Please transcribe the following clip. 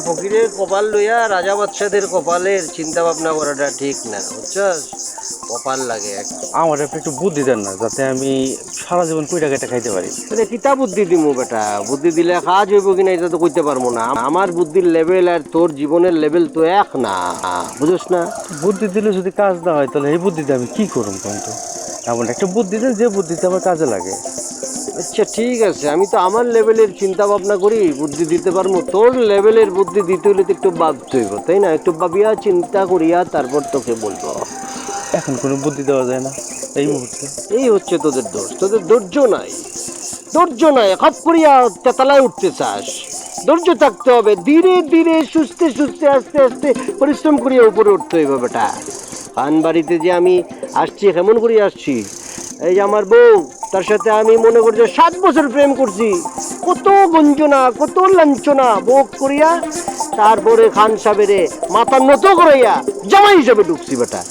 ফকিরের কপাল লইয়া রাজা বাদশাদের কপালের চিন্তা ভাবনা করাটা ঠিক না, বুঝছস? কপাল লাগে একটা। আমার একটু বুদ্ধি দেন না, যাতে আমি সারা জীবন কইটা কেটে খাইতে পারি। আরে কিতা বুদ্ধি দিমু বেটা? বুদ্ধি দিলে কাজ হইব কিনা এটা তো কইতে পারবো না। আমার বুদ্ধির লেভেল আর তোর জীবনের লেভেল তো এক না, বুঝছ না? বুদ্ধি দিলে যদি কাজ না হয়, তাহলে এই বুদ্ধিতে আমি কি করুম কিন্তু? এমন একটা বুদ্ধি দেন যে বুদ্ধিতে আমার কাজে লাগে। আচ্ছা ঠিক আছে, আমি তো আমার লেভেলের চিন্তা ভাবনা করি, বুদ্ধি দিতে পারবো। তোর লেভেলের বুদ্ধি দিতে হলে তো একটু ভাবতে হইব, তাই না? একটু ভাবিয়া চিন্তা করিয়া তারপর তোকে বলবো। এখন কোনো বুদ্ধি দেওয়া যায় না এই মুহূর্তে। এই হচ্ছে তোদের দোষ, তোদের ধৈর্য নাই। ধৈর্য নাই, খপ করিয়া তেতালায় উঠতে চাস। ধৈর্য থাকতে হবে, ধীরে ধীরে সুস্থে সুস্থে আস্তে আস্তে পরিশ্রম করিয়া উপরে উঠতে হইব বেটা। পান বাড়িতে যে আমি আসছি, কেমন করিয়া আসছি? এই যে আমার বউ, তার সাথে আমি মনে করছি 7 বছর প্রেম করছি। কত গঞ্জনা, কত লাঞ্ছনা ভোগ করিয়া তারপরে খান সাবেরে মাথা নত করাইয়া জামাই হিসেবে ঢুকছি বেটা।